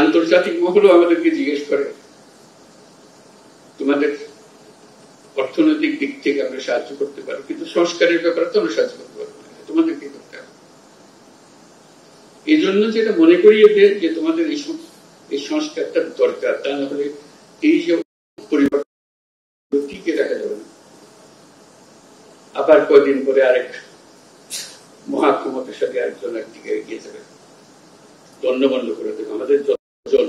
আন্তর্জাতিক মহলও আমাদেরকে জিজ্ঞেস করে তোমাদের অর্থনৈতিক দিক থেকে আমরা সাহায্য করতে পারি, কিন্তু সংস্কারের ব্যাপারে তো আমরা সাহায্য করতে পারবো না, তোমাদেরকে করতে হবে। এই জন্য যেটা মনে করিয়ে দেয় যে তোমাদের এই সংস্কারটা দরকার, তা না হলে এই যে পরিবর্তন টিকে রাখা যাবে না। আবার কয়েকদিন পরে আরেক মহাক্ষমতার সাথে একজন একদিকে এগিয়ে যাবে, দণ্ডবন্ধ করে দেবে। আমাদের যতজন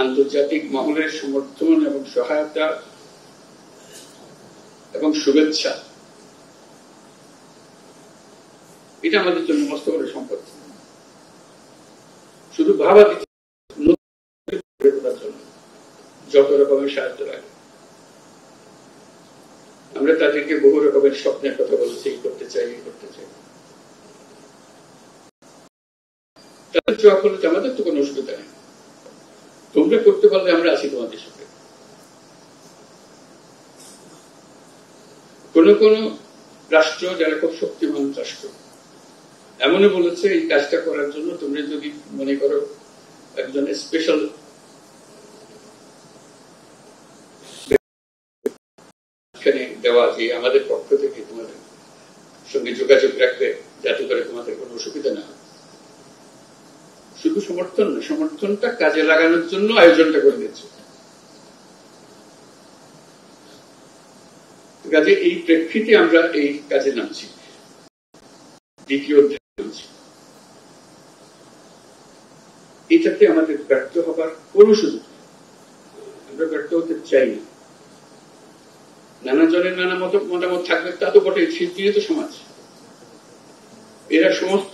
আন্তর্জাতিক মহলের সমর্থন এবং সহায়তা এবং শুভেচ্ছা, এটা আমাদের জন্য মস্ত বড় সম্পদ। শুধু ভাবা জন্য যত রকমের সাহায্য লাগে, আমরা তাদেরকে বহু রকমের স্বপ্নের কথা বলেছি, এই করতে চাই, এই করতে চাই। তাদের জবাব হলো যে আমাদের তো কোনো অসুবিধা নেই, তোমরা করতে পারলে আমরা আছি তোমাদের সাথে। কোন কোন রাষ্ট্র যারা খুব শক্তিমান রাষ্ট্র এমনও বলেছে এই কাজটা করার জন্য তোমরা যদি মনে করো একজন স্পেশাল দেওয়া, যে আমাদের পক্ষ থেকে তোমাদের সঙ্গে যোগাযোগ রাখবে যাতে করে তোমাদের কোনো অসুবিধা না হয়। শুধু সমর্থন না, সমর্থনটা কাজে লাগানোর জন্য আয়োজনটা করে দিচ্ছে। কাজে এই প্রেক্ষিতে আমরা এই কাজে নামছি, দ্বিতীয় অধ্যায়ে নামছি। এটাতে আমাদের ব্যর্থ হবার কোন সুযোগ নেই, আমরা ব্যর্থ হতে চাই না। নানা জনের নানা মতামত থাকবে, তা তো বটে, সেটিও তো সমাজ। এরা সমস্ত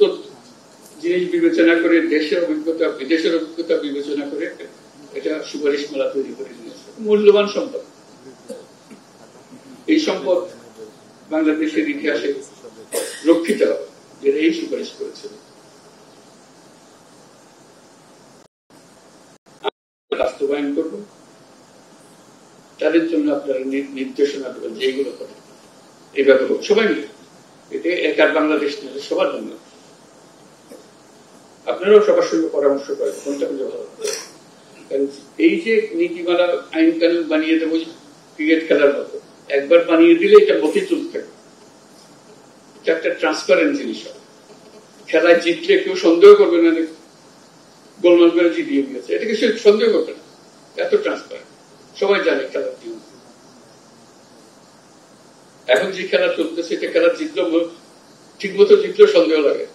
জিনিস বিবেচনা করে, দেশের অভিজ্ঞতা বিদেশের অভিজ্ঞতা বিবেচনা করে এটা সুপারিশ মালা তৈরি করে নিয়েছে। মূল্যবান সম্পদ, এই সম্পদ বাংলাদেশের ইতিহাসে রক্ষিত হবে, যেটা এই সুপারিশ করেছে। বাস্তবায়ন করব, তাদের জন্য আপনারা নির্দেশনা দেবেন যেগুলো করে এই ব্যাপারে সবাই মিলে। এতে একার বাংলাদেশ নেই, সবার জন্য। আপনারাও সবার সঙ্গে পরামর্শ করেন কোনটা খুঁজে ভালো। এই যে নীতিমালা আইন কানুন বানিয়ে দেবো ক্রিকেট খেলার মতো, একবার বানিয়ে দিলে এটা বকে চলতে থাকে। এটা একটা ট্রান্সপারেন্ট জিনিস হবে। খেলায় জিতলে কেউ সন্দেহ করবে না গোলমাল করে জিতিয়ে দিয়েছে, এটাকে সে সন্দেহ করবে না, এত ট্রান্সপারেন্ট, সবাই জানে খেলার নিয়ম। এখন যে খেলা চলতেছে এটা খেলা জিতলেও ঠিক মতো জিতলেও সন্দেহ লাগে,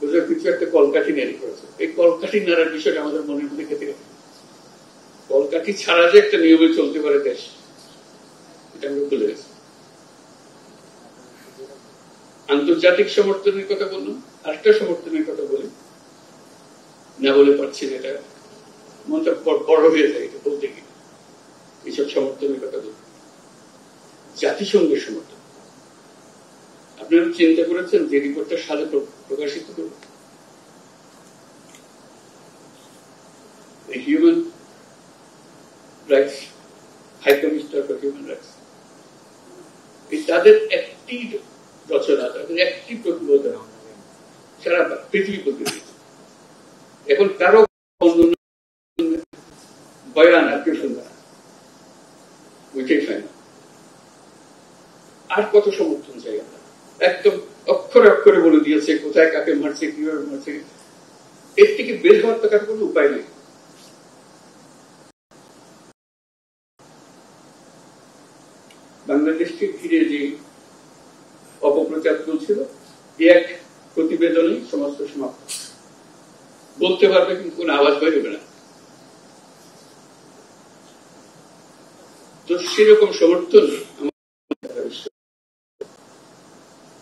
বুঝলে কিছু একটা কলকাঠি নেড়ে করেছে। এই কলকাঠি নাড়ার বিষয়টা আমাদের মনের মধ্যে খেতে গেছে। কলকাঠি ছাড়া যে একটা নিয়মে চলতে পারে দেশ, এটা আমরা ভুলে গেছি। আন্তর্জাতিক সমর্থনের কথা বললাম, আরেকটা সমর্থনের কথা বলি, না বলে পারছি না, এটা মনটা বড় হয়ে যায় এটা বলতে গিয়ে। এইসব সমর্থনের কথা বলি, জাতিসংঘের সমর্থন। আপনারা চিন্তা করেছেন যে রিপোর্টটা সালে প্রকাশিত করবে, human rights high commissioner for human rights, তাদের একটি রচনা, তাদের একটি প্রতিবেদন সারা পৃথিবী করতে দিয়েছে। এখন কারো বয়ান আর কেউ শুনবে না, ওইটাই ফাইনাল। আর কত সমর্থন চাই আমরা? একদম অক্ষরে অক্ষরে বলে দিয়েছে কোথায় কাকে মারছে, কিভাবে মারছে। এর থেকে বের হওয়ার টাকার কোনো উপায় নেই। বাংলাদেশকে ঘিরে যে অপপ্রচার চলছিল, এক প্রতিবেদনে সমস্ত সমাপ্ত। বলতে পারবে কিন্তু কোন আওয়াজ বেরোবে না। তো সেরকম সমর্থন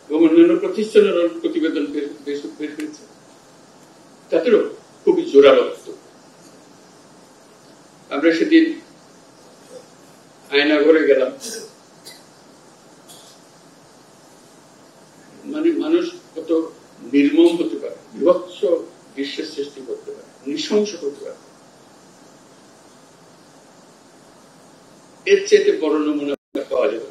এবং অন্যান্য প্রতিষ্ঠানের প্রতিবেদন বের হয়েছে, তাদেরও খুবই জোরালো বক্তব্য। আমরা সেদিন আয়নাঘরে গেলাম, মানে মানুষ কত নির্মম হতে পারে, বিভৎস দৃশ্যের সৃষ্টি করতে পারে, নৃশংস করতে পারে, এর চেয়ে বড় নমুনা পাওয়া যাবে।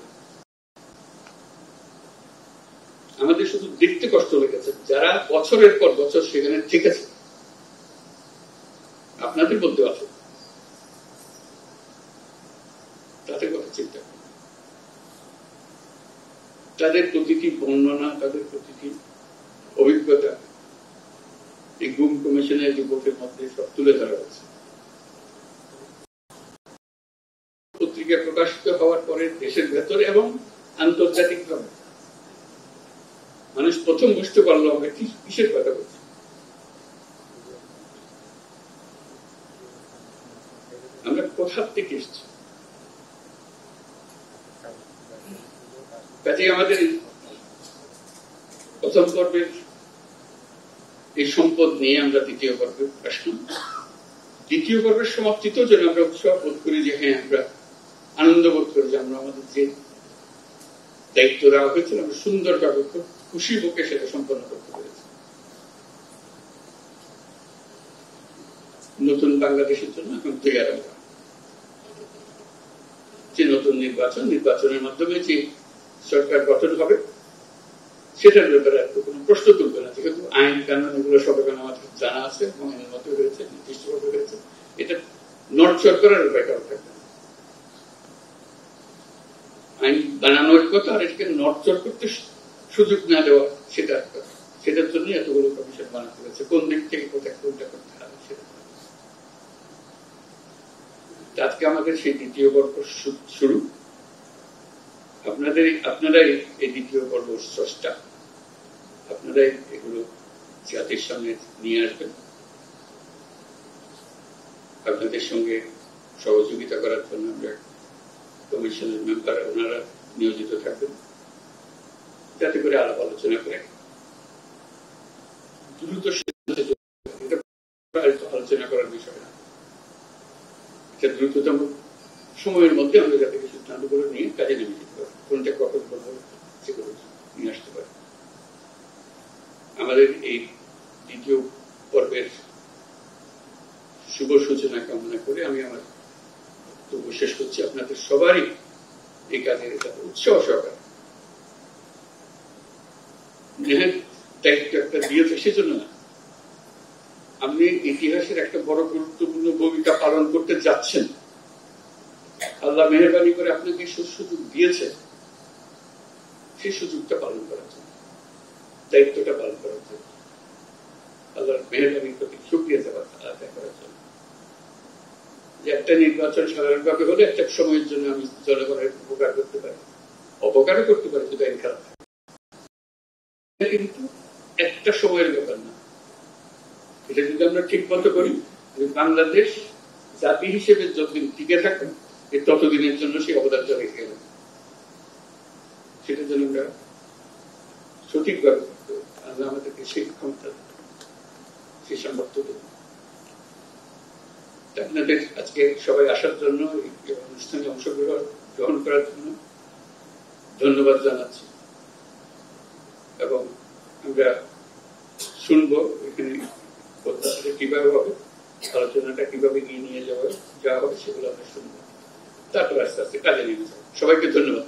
আমাদের শুধু দেখতে কষ্ট লেগেছে, যারা বছরের পর বছর সেখানে ঠিক আছে, আপনাদের মধ্যে আছে, তাদের কথা চিন্তা করুন। তাদের প্রতিটি বর্ণনা, তাদের প্রতিটি অভিজ্ঞতা এই গুম কমিশনের রিপোর্টের মধ্যে সব তুলে ধরা হয়েছে। পত্রিকা প্রকাশিত হওয়ার পরে দেশের ভেতরে এবং আন্তর্জাতিকভাবে মানুষ প্রথম বুঝতে পারলো আমরা কিসের কথা বলছি। আমরা কোথা থেকে এসেছি। কাজে আমাদের প্রথম পর্বের এই সম্পদ নিয়ে আমরা দ্বিতীয় পর্বে আসলাম। দ্বিতীয় পর্বের সমাপ্তিতেও যেন আমরা উৎসাহ বোধ করি যে হ্যাঁ, আমরা আনন্দ বোধ করি যে আমরা আমাদের যে দায়িত্ব দেওয়া হয়েছিল আমরা সুন্দরভাবে খুব খুশি বুকে সেটা সম্পন্ন করতে পেরেছি। নতুন বাংলাদেশের জন্য এখন তৈরি আমরা যে নতুন নির্বাচনের মাধ্যমে যে সরকার গঠন হবে সেটার ব্যাপারে আর কোনো প্রশ্ন তুলবে না, যেহেতু আইন কানুন এগুলো সব এখানে আমাদের জানা আছে এবং এর মধ্যে রয়েছে, নির্দিষ্টভাবে রয়েছে। এটা নড়চড় করার উপায় কারো থাকবে না। আইন বানানোর কথা, আর এটাকে নড়চড় করতে সুযোগ না দেওয়া সেটার জন্য এতগুলো কমিশন বানাতে হয়েছে। কোন দিক থেকে কোথায় কোনটা করতে হবে সেটা। আজকে আমাদের সেই দ্বিতীয় পর্ব শুরু। আপনারাই এই দ্বিতীয় পর্ব স্রষ্টা, আপনারাই এগুলো জাতির সামনে নিয়ে আসবেন। আপনাদের সঙ্গে সহযোগিতা করার জন্য আমরা কমিশনের মেম্বার ওনারা নিয়োজিত থাকবেন, যাতে করে আলাপ আলোচনা করে দ্রুত আলোচনা করার বিষয় না, এটা দ্রুততম সময়ের মধ্যে আমরা যাতে সিদ্ধান্তগুলো নিয়ে কাজে নেমে যেতে পারি, কোনটা কখন করবো সেগুলো নিয়ে আসতে পারি। আমাদের এই দ্বিতীয় পর্বের শুভ সূচনা কামনা করে আমি আমার বক্তব্য শেষ করছি। আপনাদের সবারই এই কাজের উৎসাহ সহকারে দায়িত্ব একটা দিয়েছে সেজন্য না, আপনি ইতিহাসের একটা বড় গুরুত্বপূর্ণ ভূমিকা পালন করতে যাচ্ছেন। আল্লাহ মেহেরবানি করে আপনাকে সুযোগ দিয়েছে, সেই সুযোগটা পালন করার জন্য, দায়িত্বটা পালন করার জন্য, আল্লাহর মেহেরবানির প্রতি শুকরিয়া আদায় করার জন্য। যে একটা নির্বাচন সাধারণভাবে হলে একটা সময়ের জন্য আমি জনগণের উপকার করতে পারি, অপকারও করতে পারি যদি আইন খারাপ, কিন্তু একটা সময়ের ব্যাপার না। এটা যদি আমরা ঠিক মতো করি, বাংলাদেশ জাতি হিসেবে যতদিন টিকে থাকবে ততদিনের জন্য সেই অবদানটা রেখে গেল। সেটার জন্য আমরা সঠিকভাবে করতে হবে। আল্লাহ আমাদেরকে সেই ক্ষমতা, সেই সামর্থ্য দেবে। আপনাদের আজকে সবাই আসার জন্য, এই অনুষ্ঠানে অংশগ্রহণ করার জন্য ধন্যবাদ জানাচ্ছি। এবং আমরা শুনবো এখানে কিভাবে হবে, আলোচনাটা কিভাবে এগিয়ে নিয়ে যাওয়া হবে সেগুলো আমরা শুনবো, তারপর আস্তে আস্তে কাজে নেমে যাবো। সবাইকে ধন্যবাদ।